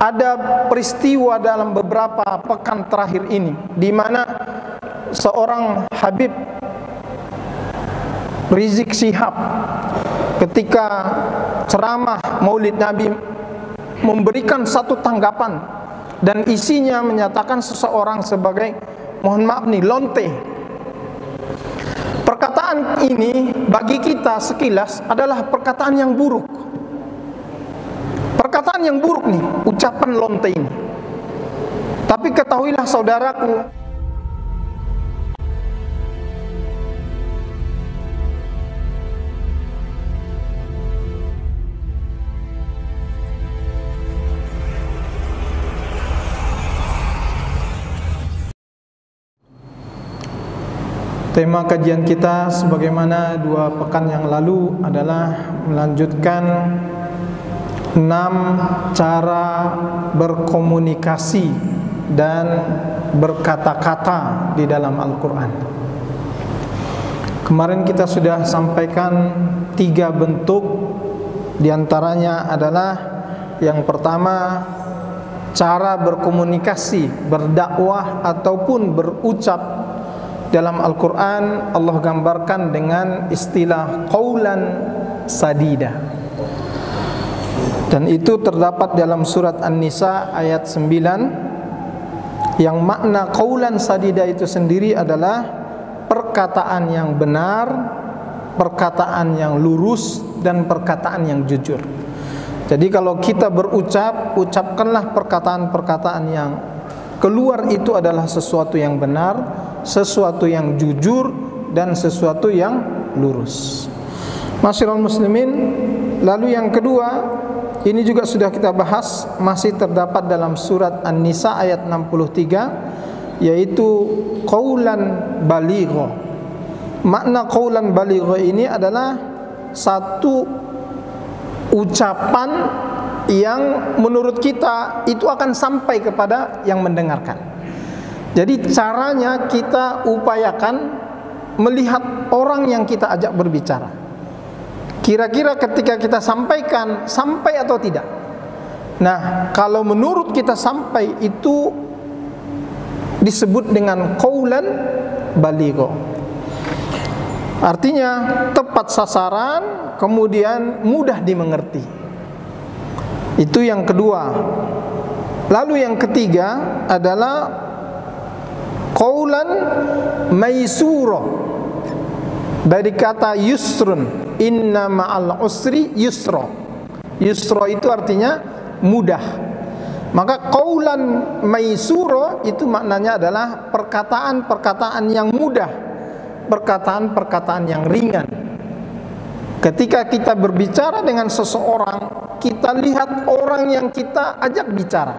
ada peristiwa dalam beberapa pekan terakhir ini di mana seorang Habib Rizik Syihab ketika ceramah Maulid Nabi memberikan satu tanggapan dan isinya menyatakan seseorang sebagai, mohon maaf nih, lonte. Perkataan ini bagi kita sekilas adalah perkataan yang buruk. Perkataan yang buruk nih, ucapan lonte ini. Tapi ketahuilah saudaraku, tema kajian kita sebagaimana 2 pekan yang lalu adalah melanjutkan 6 cara berkomunikasi dan berkata-kata di dalam Al-Quran. Kemarin kita sudah sampaikan 3 bentuk, diantaranya adalah yang pertama cara berkomunikasi, berdakwah ataupun berucap. Dalam Al-Quran Allah gambarkan dengan istilah qaulan sadida, dan itu terdapat dalam surat An-Nisa ayat 9, yang makna qaulan sadida itu sendiri adalah perkataan yang benar, perkataan yang lurus, dan perkataan yang jujur. Jadi kalau kita berucap, ucapkanlah perkataan-perkataan yang keluar itu adalah sesuatu yang benar, sesuatu yang jujur, dan sesuatu yang lurus. Masyiral muslimin, lalu yang kedua, ini juga sudah kita bahas, masih terdapat dalam surat An-Nisa ayat 63, yaitu qaulan baligha. Makna qaulan baligha ini adalah satu ucapan yang menurut kita itu akan sampai kepada yang mendengarkan. Jadi caranya kita upayakan melihat orang yang kita ajak berbicara. Kira-kira ketika kita sampaikan, sampai atau tidak. Nah, kalau menurut kita sampai, itu disebut dengan qaulan baligha. Artinya tepat sasaran, kemudian mudah dimengerti. Itu yang kedua. Lalu yang ketiga adalah qaulan maisura, dari kata yusrun, inna ma'al usri yusra. Yusra itu artinya mudah. Maka qaulan maisura itu maknanya adalah perkataan-perkataan yang mudah, perkataan-perkataan yang ringan. Ketika kita berbicara dengan seseorang, kita lihat orang yang kita ajak bicara.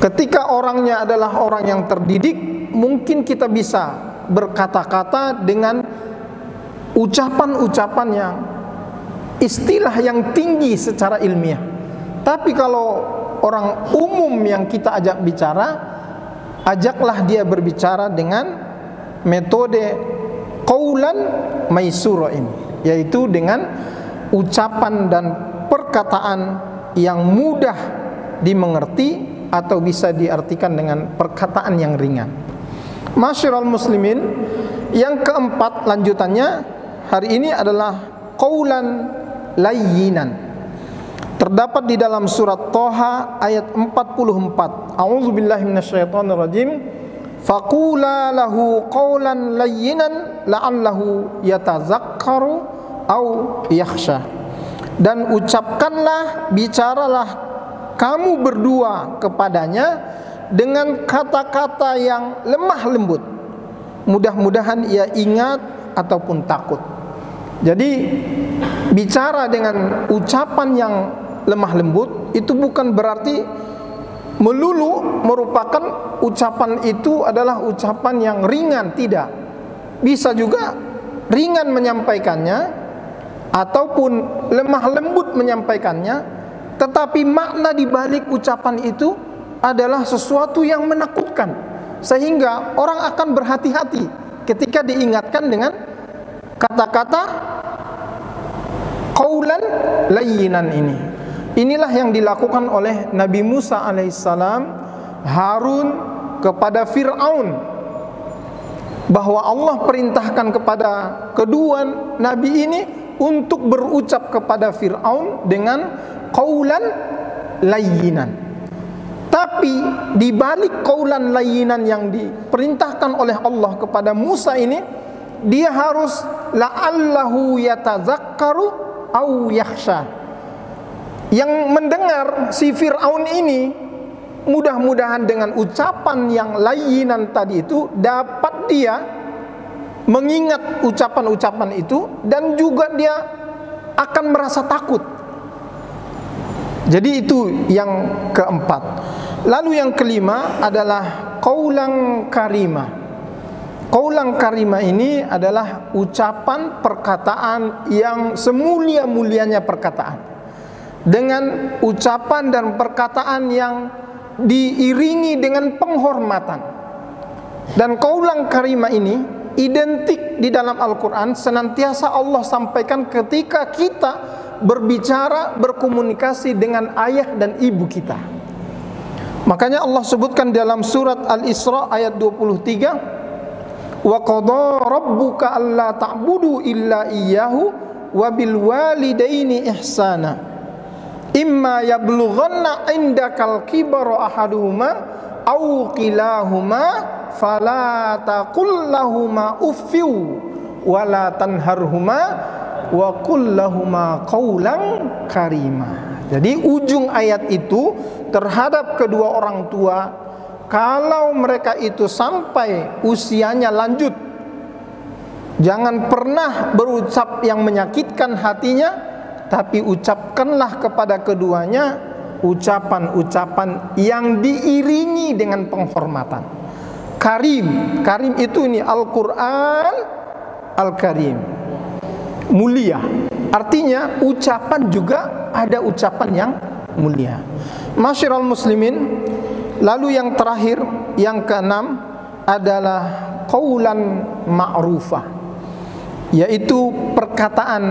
Ketika orangnya adalah orang yang terdidik, mungkin kita bisa berkata-kata dengan ucapan-ucapan yang istilah yang tinggi secara ilmiah. Tapi kalau orang umum yang kita ajak bicara, ajaklah dia berbicara dengan metode qaulan maisura ini, yaitu dengan ucapan dan perkataan yang mudah dimengerti, atau bisa diartikan dengan perkataan yang ringan. Masyiral muslimin, yang keempat lanjutannya hari ini adalah qaulan layyinan. Terdapat di dalam surat Thaha ayat 44. A'udzubillahi minasyaitonirrajim. Faqula lahu qaulan layyinan la'allahu yatazakkaru au yakhsha. Dan ucapkanlah, bicaralah kamu berdua kepadanya dengan kata-kata yang lemah lembut, mudah-mudahan ia ingat ataupun takut. Jadi bicara dengan ucapan yang lemah lembut itu bukan berarti melulu merupakan ucapan itu adalah ucapan yang ringan, tidak. Bisa juga ringan menyampaikannya ataupun lemah lembut menyampaikannya, tetapi makna di balik ucapan itu adalah sesuatu yang menakutkan, sehingga orang akan berhati-hati ketika diingatkan dengan kata-kata qaulan layyinan ini. Inilah yang dilakukan oleh Nabi Musa alaihissalam, Harun kepada Fir'aun, bahwa Allah perintahkan kepada kedua nabi ini untuk berucap kepada Fir'aun dengan qaulan layyinan. Tapi di balik qaulan layyinan yang diperintahkan oleh Allah kepada Musa ini, dia harus la'allahu yatazakkaru au yakhsha. Yang mendengar si Fir'aun ini, mudah-mudahan dengan ucapan yang layyinan tadi itu dapat dia mengingat ucapan-ucapan itu, dan juga dia akan merasa takut. Jadi itu yang keempat. Lalu yang kelima adalah qaulan karimah. Qaulan karimah ini adalah ucapan perkataan yang semulia-mulianya perkataan, dengan ucapan dan perkataan yang diiringi dengan penghormatan. Dan qaulan karimah ini identik di dalam Al-Quran, senantiasa Allah sampaikan ketika kita berbicara, berkomunikasi dengan ayah dan ibu kita. Makanya Allah sebutkan dalam surat Al-Isra ayat 23, wa qadha rabbuka alla ta'budu illa iyyahu wa bil walidaini ihsana imma yablughanna indakal kibara ahaduhuma aw kilahuma fala taqul lahuma uffiu wala tanharhuma wa qul lahuma qaulan karima. Jadi ujung ayat itu terhadap kedua orang tua, kalau mereka itu sampai usianya lanjut, jangan pernah berucap yang menyakitkan hatinya, tapi ucapkanlah kepada keduanya ucapan-ucapan yang diiringi dengan penghormatan. Karim, karim itu ini Al-Quran Al-Karim, mulia. Artinya ucapan juga ada ucapan yang mulia. Masyiral muslimin, lalu yang terakhir, yang keenam adalah qaulan ma'rufah, yaitu perkataan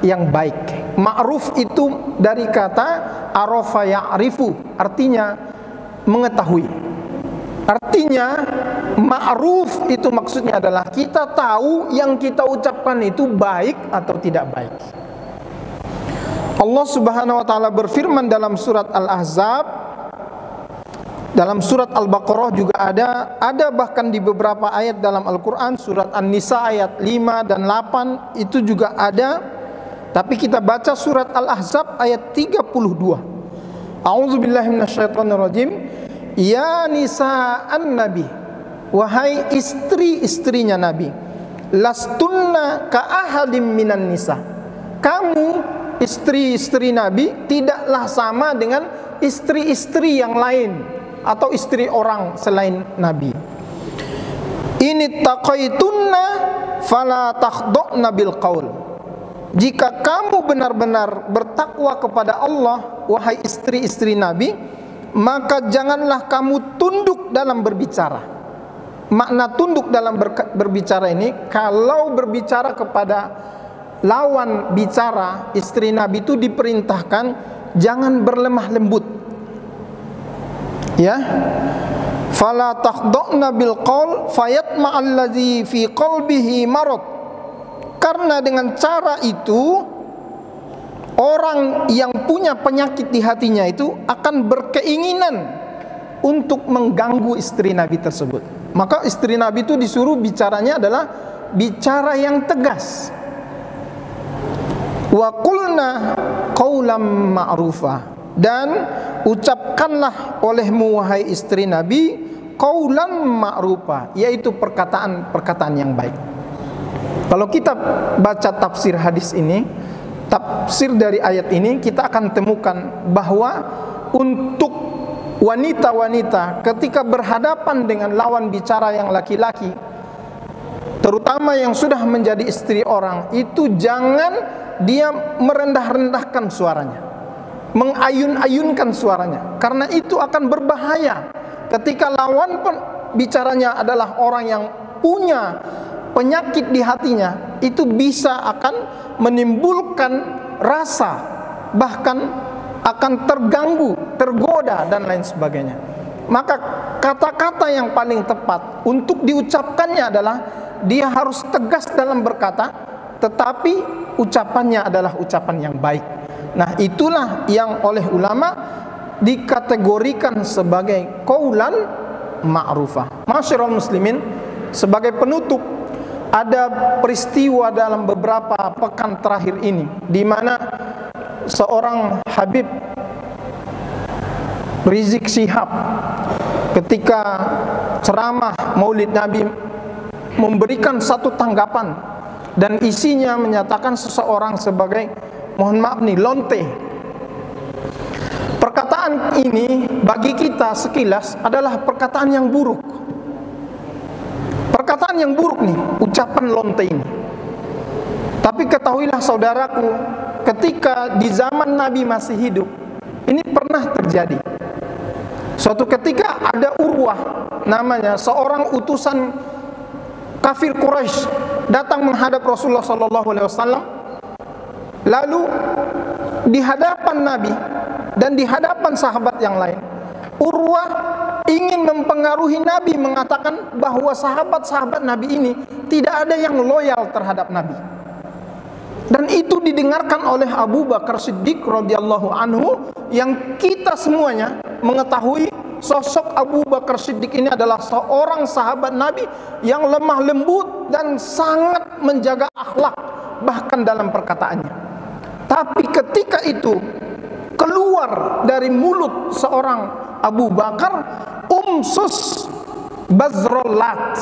yang baik. Ma'ruf itu dari kata arafa ya'rifu, artinya mengetahui. Artinya ma'ruf itu maksudnya adalah kita tahu yang kita ucapkan itu baik atau tidak baik. Allah Subhanahu wa taala berfirman dalam surat Al-Ahzab, dalam surat Al-Baqarah juga ada bahkan di beberapa ayat dalam Al-Qur'an, surat An-Nisa ayat 5 dan 8 itu juga ada. Tapi kita baca surat Al-Ahzab ayat 32. A'udzubillahi minasyaitonirrajim. Ya nisa'an nabi, wahai istri-istrinya Nabi, lastunna ka ahadim minan nisa. Kamu istri-istri Nabi tidaklah sama dengan istri-istri yang lain atau istri orang selain Nabi. Ini taqaitunna fala takhda'na bil qaul. Jika kamu benar-benar bertakwa kepada Allah, wahai istri-istri Nabi, maka janganlah kamu tunduk dalam berbicara. Makna tunduk dalam berbicara ini, kalau berbicara kepada lawan bicara, istri Nabi itu diperintahkan jangan berlemah lembut. Ya. Fala takhda'na bil qaul fayatma'allazi fi qalbihi marad. Karena dengan cara itu orang yang punya penyakit di hatinya itu akan berkeinginan untuk mengganggu istri Nabi tersebut. Maka istri Nabi itu disuruh bicaranya adalah bicara yang tegas. Wa qulna qaulan ma'rufa, dan ucapkanlah olehmu wahai istri Nabi qaulan ma'rufa, yaitu perkataan yang baik. Kalau kita baca tafsir hadis ini, tafsir dari ayat ini, kita akan temukan bahwa untuk wanita-wanita ketika berhadapan dengan lawan bicara yang laki-laki, terutama yang sudah menjadi istri orang, itu jangan dia merendah-rendahkan suaranya, mengayun-ayunkan suaranya, karena itu akan berbahaya. Ketika lawan bicaranya adalah orang yang punya penyakit di hatinya, itu bisa akan menimbulkan rasa, bahkan akan terganggu, tergoda dan lain sebagainya. Maka kata-kata yang paling tepat untuk diucapkannya adalah dia harus tegas dalam berkata, tetapi ucapannya adalah ucapan yang baik. Nah, itulah yang oleh ulama dikategorikan sebagai qaulan ma'rufah. Masyarul muslimin, sebagai penutup, ada peristiwa dalam beberapa pekan terakhir ini di mana seorang Habib Rizik Syihab ketika ceramah Maulid Nabi memberikan satu tanggapan dan isinya menyatakan seseorang sebagai, mohon maaf nih, lonte. Perkataan ini bagi kita sekilas adalah perkataan yang buruk. Perkataan yang buruk nih, ucapan lonte ini. Tapi ketahuilah saudaraku, ketika di zaman Nabi masih hidup, ini pernah terjadi. Suatu ketika ada Urwah namanya, seorang utusan kafir Quraisy datang menghadap Rasulullah SAW. Lalu di hadapan Nabi dan di hadapan sahabat yang lain, Urwah ingin mempengaruhi Nabi, mengatakan bahwa sahabat-sahabat Nabi ini tidak ada yang loyal terhadap Nabi. Dan itu didengarkan oleh Abu Bakar Siddiq radhiyallahu anhu, yang kita semuanya mengetahui sosok Abu Bakar Siddiq ini adalah seorang sahabat Nabi yang lemah lembut dan sangat menjaga akhlak bahkan dalam perkataannya. Tapi ketika itu keluar dari mulut seorang Abu Bakar, umsus bazrolat,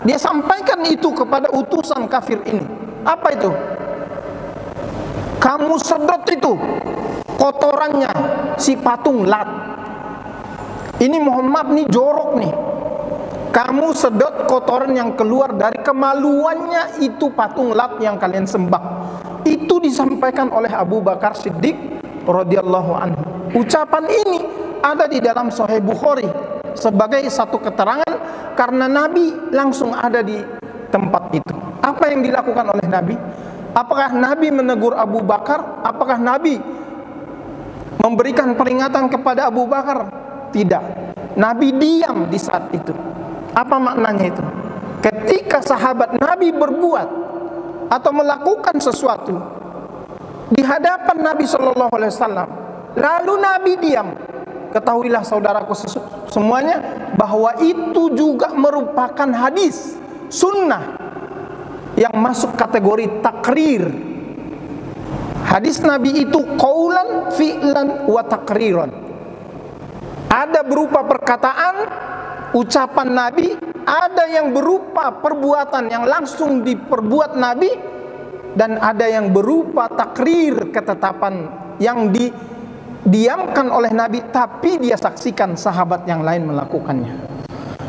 dia sampaikan itu kepada utusan kafir ini. Apa itu? Kamu sedot itu kotorannya si patung Lat. Ini mohon maaf nih, jorok nih. Kamu sedot kotoran yang keluar dari kemaluannya itu patung Lat yang kalian sembah. Itu disampaikan oleh Abu Bakar Siddiq radhiyallahu anhu. Ucapan ini ada di dalam Sahih Bukhari sebagai satu keterangan karena Nabi langsung ada di tempat itu. Apa yang dilakukan oleh Nabi? Apakah Nabi menegur Abu Bakar? Apakah Nabi memberikan peringatan kepada Abu Bakar? Tidak. Nabi diam di saat itu. Apa maknanya itu? Ketika sahabat Nabi berbuat atau melakukan sesuatu di hadapan Nabi SAW, lalu Nabi diam, ketahuilah saudaraku semuanya bahwa itu juga merupakan hadis sunnah yang masuk kategori takrir. Hadis Nabi itu qaulan, fi'lan, wa takriran. Ada berupa perkataan, ucapan Nabi, ada yang berupa perbuatan yang langsung diperbuat Nabi, dan ada yang berupa takrir, ketetapan yang didiamkan oleh Nabi tapi dia saksikan sahabat yang lain melakukannya.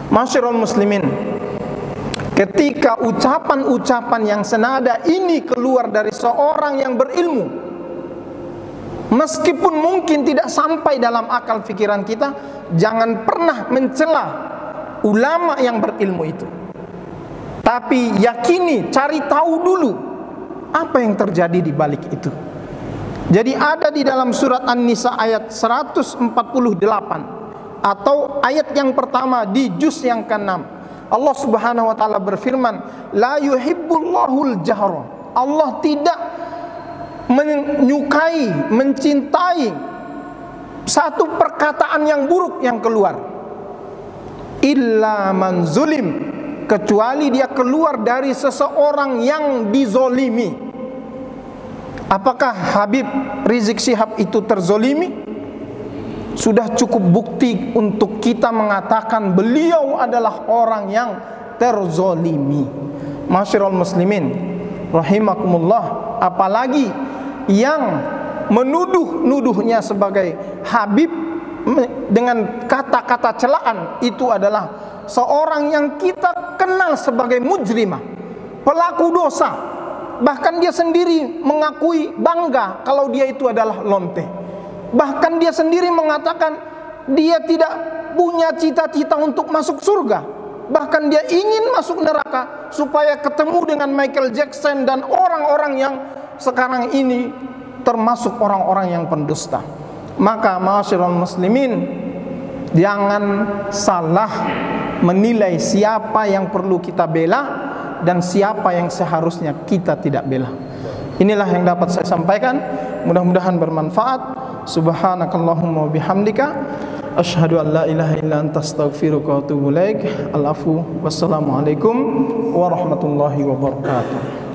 Masyarul muslimin, ketika ucapan-ucapan yang senada ini keluar dari seorang yang berilmu, meskipun mungkin tidak sampai dalam akal pikiran kita, jangan pernah mencela ulama yang berilmu itu. Tapi yakini, cari tahu dulu apa yang terjadi di balik itu. Jadi ada di dalam surat An-Nisa ayat 148 atau ayat yang pertama di juz yang ke-6. Allah Subhanahu wa taala berfirman, la yuhibbullahul jahra. Allah tidak menyukai, mencintai satu perkataan yang buruk yang keluar, illa man zulim, kecuali dia keluar dari seseorang yang dizolimi. Apakah Habib Rizik Syihab itu terzolimi? Sudah cukup bukti untuk kita mengatakan beliau adalah orang yang terzolimi. Masyarul muslimin rahimakumullah, apalagi yang menuduh-nuduhnya sebagai Habib dengan kata-kata celaan, itu adalah seorang yang kita kenal sebagai mujrimah, pelaku dosa. Bahkan dia sendiri mengakui bangga kalau dia itu adalah lonte. Bahkan dia sendiri mengatakan dia tidak punya cita-cita untuk masuk surga. Bahkan dia ingin masuk neraka supaya ketemu dengan Michael Jackson dan orang-orang yang sekarang ini termasuk orang-orang yang pendusta. Maka ma'asyiral muslimin, jangan salah menilai siapa yang perlu kita bela dan siapa yang seharusnya kita tidak bela. Inilah yang dapat saya sampaikan, mudah-mudahan bermanfaat. Subhanakallahumma bihamdika asyhadu an la ilaha illa anta astaghfiruka wa atubu ilaik. Al-afwu wassalamu alaikum warahmatullahi wabarakatuh.